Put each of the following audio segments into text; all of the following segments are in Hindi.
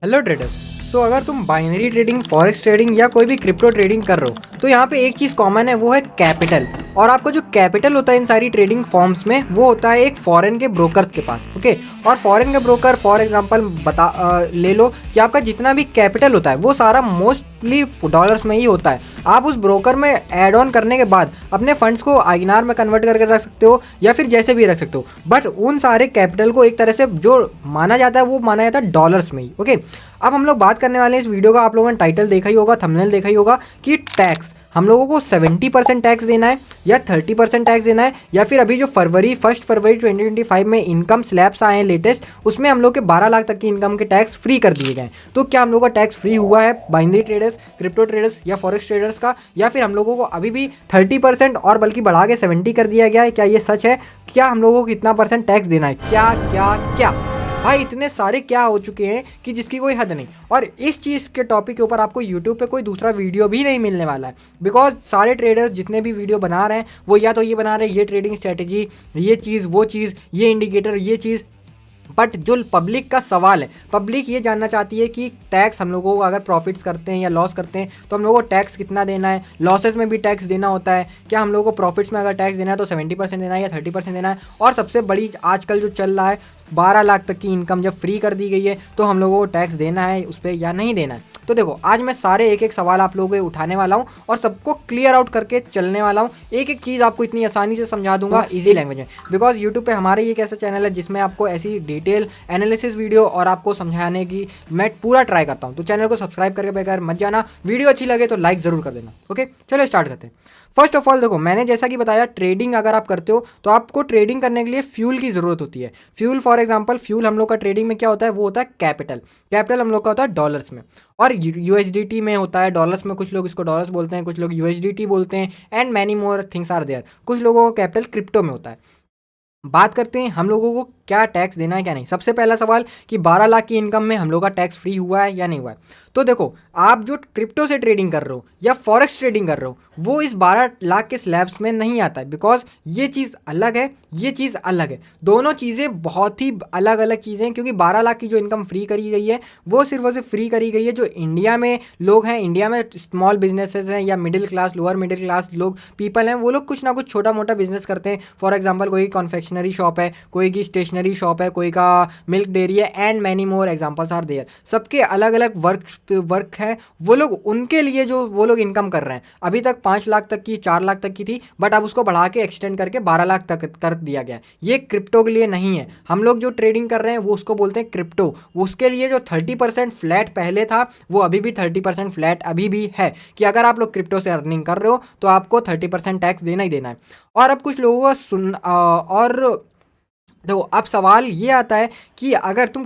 Hello traders. सो अगर तुम बाइनरी ट्रेडिंग, फॉरेक्स ट्रेडिंग या कोई भी क्रिप्टो ट्रेडिंग कर रहे हो तो यहाँ पे एक चीज़ कॉमन है, वो है कैपिटल। और आपको जो कैपिटल होता है इन सारी ट्रेडिंग फॉर्म्स में, वो होता है एक फॉरेन के ब्रोकर्स के पास। ओके, और फॉरेन के ब्रोकर फॉर एग्जांपल ले लो कि आपका जितना भी कैपिटल होता है वो सारा मोस्टली डॉलर्स में ही होता है। आप उस ब्रोकर में ऐड ऑन करने के बाद अपने फंड्स को आईएनआर में कन्वर्ट करके रख सकते हो या फिर जैसे भी रख सकते हो, बट उन सारे कैपिटल को एक तरह से जो माना जाता है वो माना जाता है डॉलर्स में ही। ओके, अब हम लोग बात करने वाले हैं इस वीडियो का, आप लोगों ने टाइटल देखा ही होगा, थंबनेल देखा ही होगा कि टैक्स हम लोगों को 70% टैक्स देना है या 30% टैक्स देना है, या फिर अभी जो 1 फरवरी 2025 में इनकम स्लैब्स आए हैं लेटेस्ट, उसमें हम लोग के 12 लाख तक की इनकम के टैक्स फ्री कर दिए गए। तो क्या हम लोग का टैक्स फ्री हुआ है बाइनरी ट्रेडर्स, क्रिप्टो ट्रेडर्स या फॉरेक्स ट्रेडर्स का, या फिर हम लोगों को अभी भी 30% और बल्कि बढ़ा के 70 कर दिया गया है? क्या ये सच है? क्या हम लोगों को कितना परसेंट टैक्स देना है? क्या क्या क्या भाई, इतने सारे क्या हो चुके हैं कि जिसकी कोई हद नहीं। और इस चीज़ के टॉपिक के ऊपर आपको यूट्यूब पे कोई दूसरा वीडियो भी नहीं मिलने वाला है, बिकॉज सारे ट्रेडर्स जितने भी वीडियो बना रहे हैं वो या तो ये बना रहे हैं ये ट्रेडिंग स्ट्रेटेजी, ये चीज़, वो चीज़, ये इंडिकेटर, ये चीज़। बट जो पब्लिक का सवाल है, पब्लिक ये जानना चाहती है कि टैक्स हम लोगों को अगर प्रॉफिट्स करते हैं या लॉस करते हैं तो हम लोगों को टैक्स कितना देना है, लॉसेस में भी टैक्स देना होता है क्या, हम लोगों को प्रॉफिट्स में अगर टैक्स देना है तो 70% देना है या 30% देना है, और सबसे बड़ी आजकल जो चल रहा है 12 लाख तक की इनकम जब फ्री कर दी गई है तो हम लोगों को टैक्स देना है उस पर या नहीं देना है। तो देखो, आज मैं सारे एक एक सवाल आप लोगों के उठाने वाला हूँ और सबको क्लियर आउट करके चलने वाला हूँ। एक एक चीज़ आपको इतनी आसानी से समझा दूंगा इजी लैंग्वेज में, बिकॉज यूट्यूब पे हमारे ये एक ऐसा चैनल है जिसमें आपको ऐसी डिटेल एनालिसिस वीडियो और आपको समझाने की मैं पूरा ट्राई करता हूँ। तो चैनल को सब्सक्राइब करके बगैर मत जाना, वीडियो अच्छी लगे तो लाइक ज़रूर कर देना। ओके, चलो स्टार्ट करते हैं। फर्स्ट ऑफ ऑल देखो, मैंने जैसा कि बताया, ट्रेडिंग अगर आप करते हो तो आपको ट्रेडिंग करने के लिए फ्यूल की ज़रूरत होती है। फ्यूल फॉर एग्जांपल, फ्यूल हम लोग का ट्रेडिंग में क्या होता है, वो होता है कैपिटल। कैपिटल हम लोग का होता है डॉलर्स में और यूएसडीटी में होता है, डॉलर्स में। कुछ लोग इसको डॉलर्स बोलते हैं, कुछ लोग यूएसडीटी बोलते हैं, and many more things are there. कुछ लोगों का कैपिटल क्रिप्टो में होता है। बात करते हैं हम लोगों को क्या टैक्स देना है क्या नहीं। सबसे पहला सवाल कि 12 लाख की इनकम में हम लोग का टैक्स फ्री हुआ है या नहीं हुआ है। तो देखो, आप जो क्रिप्टो से ट्रेडिंग कर रहे हो या फॉरेक्स ट्रेडिंग कर रहे हो वो इस 12 लाख के स्लैब्स में नहीं आता है, बिकॉज ये चीज़ अलग है, ये चीज़ अलग है। दोनों चीज़ें बहुत ही अलग अलग चीज़ें हैं, क्योंकि 12 लाख की जो इनकम फ्री करी गई है वो सिर्फ और सिर्फ फ्री करी गई है जो इंडिया में लोग हैं, इंडिया में स्मॉल बिजनेसेस हैं या middle class, lower middle class लोग, पीपल हैं, वो लोग कुछ ना कुछ छोटा मोटा बिजनेस करते हैं। फॉर एग्जाम्पल, कोई कॉन्फेक्शनरी शॉप है, कोई की स्टेशनरी शॉप है, कोई का मिल्क डेयरी है, and many more examples are there. सबके अलग अलग वर्क है, वो लोग, उनके लिए जो वो लोग इनकम कर रहे हैं। अभी तक 5 लाख तक की, 4 लाख तक की थी, बट अब उसको बढ़ा के एक्सटेंड करके 12 लाख तक कर दिया गया। ये क्रिप्टो के लिए नहीं है। हम लोग जो ट्रेडिंग कर रहे हैं वो उसको बोलते हैं क्रिप्टो। उसके लिए जो 30% फ्लैट पहले था वो अभी भी 30% फ्लैट अभी भी है, कि अगर आप लोग क्रिप्टो से अर्निंग कर रहे हो तो आपको 30% टैक्स देना ही देना है। और अब कुछ लोगों का और देखो, अब सवाल ये आता है कि अगर तुम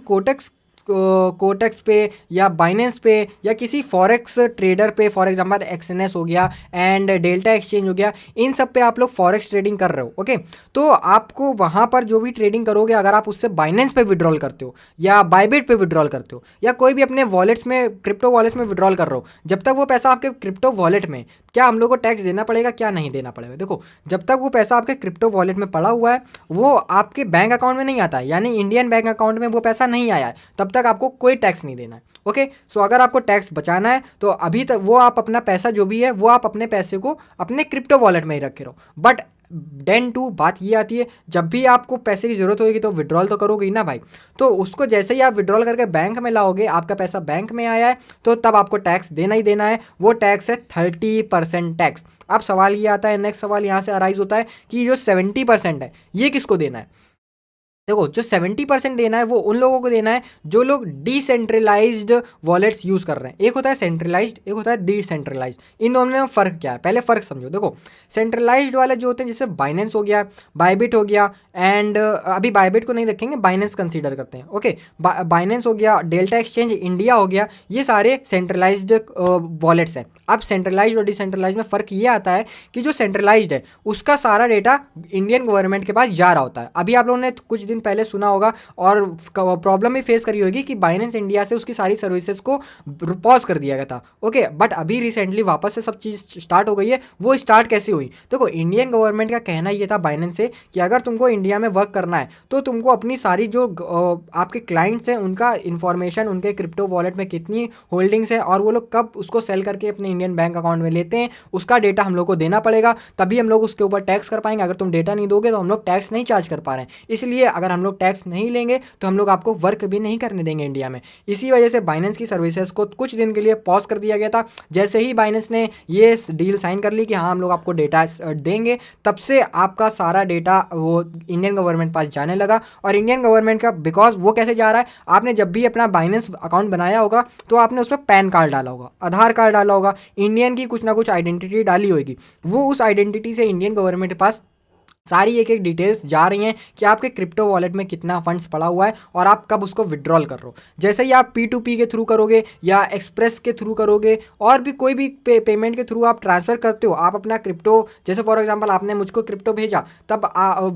कोटेक्स पे या बाइनेंस पे या किसी फॉरेक्स ट्रेडर पे, फॉर एग्जांपल एक्सएनएस हो गया एंड डेल्टा एक्सचेंज हो गया, इन सब पे आप लोग फॉरेक्स ट्रेडिंग कर रहे हो, ओके, तो आपको वहाँ पर जो भी ट्रेडिंग करोगे, अगर आप उससे बाइनेंस पे विड्रॉल करते हो या बाइबिट पे विड्रॉल करते हो या कोई भी अपने वॉलेट्स में, क्रिप्टो वॉलेट्स में विड्रॉल कर रहे हो, जब तक वो पैसा आपके क्रिप्टो वॉलेट में, क्या हम लोग को टैक्स देना पड़ेगा क्या नहीं देना पड़ेगा? देखो, जब तक वो पैसा आपके क्रिप्टो वॉलेट में पड़ा हुआ है वो आपके बैंक अकाउंट में नहीं आता है, यानी इंडियन बैंक अकाउंट में वो पैसा नहीं आया है, तब तक आपको कोई टैक्स नहीं देना है। ओके, सो अगर आपको टैक्स बचाना है तो अभी तक वो आप अपना पैसा जो भी है वो आप अपने पैसे को अपने क्रिप्टो वॉलेट में ही रखे रहो। बट देन टू बात ये आती है, जब भी आपको पैसे की ज़रूरत होगी तो विड्रॉल तो करोगे ही ना भाई। तो उसको जैसे ही आप विड्रॉल करके बैंक में लाओगे, आपका पैसा बैंक में आया है तो तब आपको टैक्स देना ही देना है। वो टैक्स है 30% टैक्स। अब सवाल ये आता है, नेक्स्ट सवाल यहाँ से अराइज होता है कि जो 70% है ये किसको देना है? देखो, जो 70% देना है वो उन लोगों को देना है जो लोग डिसेंट्रलाइज्ड वॉलेट्स यूज़ कर रहे हैं। एक होता है सेंट्रलाइज्ड, एक होता है डिसेंट्रलाइज्ड। इन दोनों में फ़र्क क्या है, पहले फ़र्क समझो। देखो, सेंट्रलाइज्ड वाले जो होते हैं, जैसे बाइनेंस हो गया, बाइबिट हो गया, एंड अभी बाइबिट को नहीं रखेंगे, बाइनेंस कंसीडर करते हैं। ओके, बाइनेंस हो गया, डेल्टा एक्सचेंज इंडिया हो गया, ये सारे सेंट्रलाइज्ड वॉलेट्स हैं। अब सेंट्रलाइज्ड और डिसेंट्रलाइज्ड में फ़र्क ये आता है कि जो सेंट्रलाइज्ड है उसका सारा डेटा इंडियन गवर्नमेंट के पास जा रहा होता है। अभी आप लोगों ने कुछ दिन पहले सुना होगा और प्रॉब्लम भी फेस करी होगी कि बाइनेंस इंडिया से उसकी सारी सर्विसेज को पॉज कर दिया गया था। ओके, बट अभी रिसेंटली वापस से सब चीज़ स्टार्ट हो गई है। वो स्टार्ट कैसे हुई? देखो, इंडियन गवर्नमेंट का कहना ये था बाइनेंस से कि अगर तुमको इंडिया में वर्क करना है तो तुमको अपनी सारी जो आपके क्लाइंट्स हैं उनका इन्फॉर्मेशन, उनके क्रिप्टो वॉलेट में कितनी होल्डिंग्स है और वो लोग कब उसको सेल करके अपने इंडियन बैंक अकाउंट में लेते हैं, उसका डेटा हम लोग को देना पड़ेगा, तभी हम लोग उसके ऊपर टैक्स कर पाएंगे। अगर तुम डेटा नहीं दोगे तो हम लोग टैक्स नहीं चार्ज कर पा रहे हैं, इसलिए अगर हम लोग टैक्स नहीं लेंगे तो हम लोग आपको वर्क भी नहीं करने देंगे इंडिया में। इसी वजह से बाइनेंस की सर्विसेज को कुछ दिन के लिए पॉज कर दिया गया था। जैसे ही बाइनेंस ने ये डील साइन कर ली कि हाँ हम लोग आपको डेटा देंगे, तब से आपका सारा डेटा वो इंडियन गवर्नमेंट पास जाने लगा। और इंडियन गवर्नमेंट का बिकॉज वो कैसे जा रहा है, आपने जब भी अपना बाइनेंस अकाउंट बनाया होगा तो आपने उस पर पैन कार्ड डाला होगा, आधार कार्ड डाला होगा, इंडियन की कुछ ना कुछ आइडेंटिटी डाली होगी। वो उस आइडेंटिटी से इंडियन गवर्नमेंट के पास सारी एक एक डिटेल्स जा रही हैं कि आपके क्रिप्टो वॉलेट में कितना फंड्स पड़ा हुआ है और आप कब उसको विड्रॉल कर रहे हो। जैसे ही आप P2P के थ्रू करोगे या एक्सप्रेस के थ्रू करोगे और भी कोई भी पेमेंट के थ्रू आप ट्रांसफ़र करते हो, आप अपना क्रिप्टो, जैसे फॉर एग्जांपल आपने मुझको क्रिप्टो भेजा, तब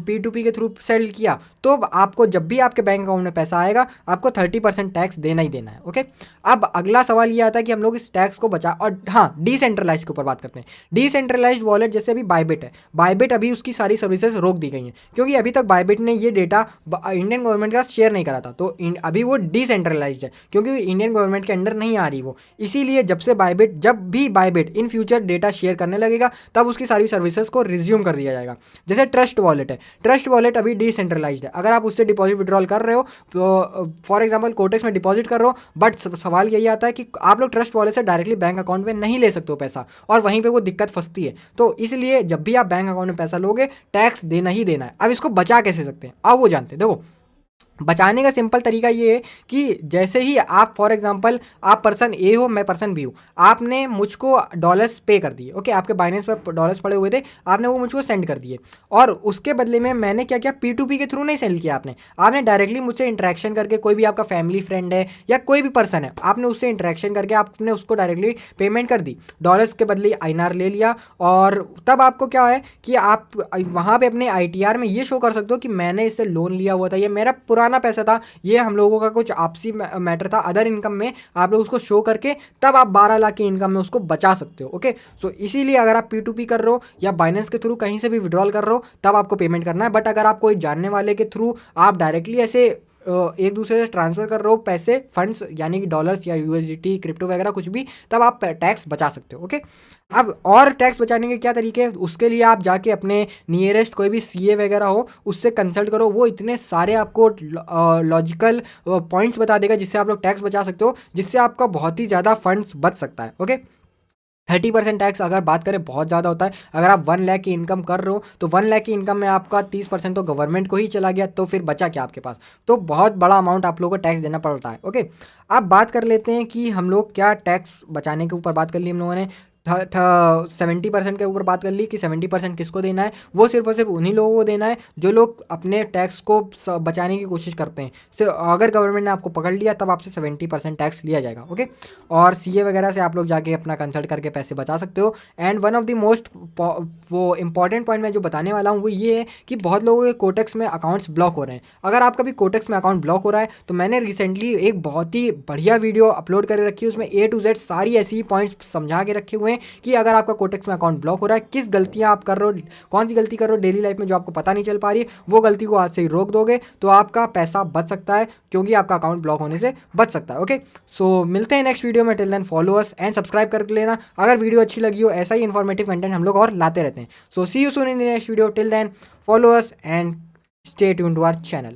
P2P के थ्रू सेल किया, तो आपको जब भी आपके बैंक अकाउंट में पैसा आएगा आपको 30% टैक्स देना ही देना है। ओके, अब अगला सवाल ये आता है कि हम लोग इस टैक्स को बचा, और हाँ, डिसेंट्रलाइज के ऊपर बात करते हैं। डिसेंट्रलाइज वॉलेट जैसे अभी बाइबिट है, बाइबिट अभी उसकी सारी सर्विसेज रोक दी गई हैं क्योंकि अभी तक बाइबिट ने ये डेटा इंडियन गवर्नमेंट का शेयर नहीं करा था। तो अभी वो डिसेंट्रलाइज्ड है क्योंकि इंडियन गवर्नमेंट के अंडर नहीं आ रही वो। इसीलिए जब भी Bybit in future data share करने लगेगा तब उसकी सारी सर्विसेज को रिज्यूम कर दिया जाएगा। जैसे ट्रस्ट वॉलेट है, ट्रस्ट वॉलेट अभी डिसेंट्रलाइज्ड है। अगर आप उससे डिपॉजिट विड्रॉल कर रहे हो तो फॉर एग्जाम्पल कोटेक्स में डिपॉजिट कर रहे हो, बट सवाल यही आता है कि आप लोग ट्रस्ट वॉलेट से डायरेक्टली बैंक अकाउंट में नहीं ले सकते हो पैसा, और वहीं पे वो दिक्कत फंसती है। तो इसलिए जब भी आप बैंक अकाउंट में पैसा लोगे टैक्स देना ही देना है। अब इसको बचा कैसे सकते हैं, अब वो जानते हैं। देखो, बचाने का सिंपल तरीका ये है कि जैसे ही आप फॉर एग्जांपल आप पर्सन ए हो, मैं पर्सन बी हूँ, आपने मुझको डॉलर्स पे कर दिए। ओके, आपके बाइनेंस पे डॉलर्स पड़े हुए थे, आपने वो मुझको सेंड कर दिए, और उसके बदले में मैंने क्या किया, P2P के थ्रू नहीं सेंड किया आपने डायरेक्टली मुझसे इंटरेक्शन करके, कोई भी आपका फैमिली फ्रेंड है या कोई भी पर्सन है, आपने उससे इंटरेक्शन करके आपने उसको डायरेक्टली पेमेंट कर दी, डॉलर्स के बदले INR ले लिया। और तब आपको क्या है कि आप वहाँ पर अपने ITR में ये शो कर सकते हो कि मैंने इससे लोन लिया हुआ था, ये मेरा पुराना पैसा था, ये हम लोगों का कुछ आपसी मैटर था, अदर इनकम में आप लोग उसको शो करके तब आप 12 लाख की इनकम में उसको बचा सकते हो। ओके, सो इसीलिए अगर आप P2P कर रहे हो या बाइनेंस के थ्रू कहीं से भी विड्रॉल कर रहे हो तब आपको पेमेंट करना है। बट अगर आप कोई जानने वाले के थ्रू आप डायरेक्टली ऐसे एक दूसरे से ट्रांसफ़र कर रहे हो पैसे, फंड्स, यानी कि डॉलर्स या USDT, क्रिप्टो वगैरह कुछ भी, तब आप टैक्स बचा सकते हो। ओके, अब और टैक्स बचाने के क्या तरीके हैं, उसके लिए आप जाके अपने नियरेस्ट कोई भी CA वगैरह हो उससे कंसल्ट करो। वो इतने सारे आपको लॉजिकल पॉइंट्स बता देगा जिससे आप लोग टैक्स बचा सकते हो, जिससे आपका बहुत ही ज़्यादा फंड्स बच सकता है। ओके, 30% टैक्स अगर बात करें बहुत ज़्यादा होता है। अगर आप 1 लाख की इनकम कर रहे हो तो 1 लाख की इनकम में आपका 30% तो गवर्नमेंट को ही चला गया, तो फिर बचा क्या आपके पास, तो बहुत बड़ा अमाउंट आप लोगों को टैक्स देना पड़ता है। ओके, अब बात कर लेते हैं कि हम लोग क्या टैक्स बचाने के ऊपर बात कर ली हम लोगों ने। 70% के ऊपर बात कर ली कि 70% किसको देना है, वो सिर्फ और सिर्फ उन्हीं लोगों को देना है जो लोग अपने टैक्स को बचाने की कोशिश करते हैं। सिर्फ अगर गवर्नमेंट ने आपको पकड़ लिया तब आपसे 70% टैक्स लिया जाएगा। ओके, और CA वगैरह से आप लोग जाके अपना कंसल्ट करके पैसे बचा सकते हो। And one of the most वो इंपॉर्टेंट पॉइंट मैं जो बताने वाला हूँ वो ये है कि बहुत लोगों के कोटेक्स में अकाउंट्स ब्लॉक हो रहे हैं। अगर आपका भी कोटेक्स में अकाउंट ब्लॉक हो रहा है तो मैंने रिसेंटली एक बहुत ही बढ़िया वीडियो अपलोड कर रखी है, उसमें A to Z सारी ऐसी पॉइंट्स समझा के रखे हुए हैं कि अगर आपका कोटेक्स में अकाउंट ब्लॉक हो रहा है, किस गलतियां आप कर रहे हो, कौन सी गलती कर रहे हो डेली लाइफ में जो आपको पता नहीं चल पा रही है, वो गलती को आज से ही रोक दोगे तो आपका पैसा बच सकता है, क्योंकि आपका अकाउंट ब्लॉक होने से बच सकता है। ओके, सो मिलते हैं नेक्स्ट वीडियो में। Till then follow us and subscribe कर लेना अगर वीडियो अच्छी लगी हो। ऐसा ही इन्फॉर्मेटिव कंटेंट हम लोग और लाते रहते हैं। So see you soon in the next video. Till then follow us and stay tuned to our channel.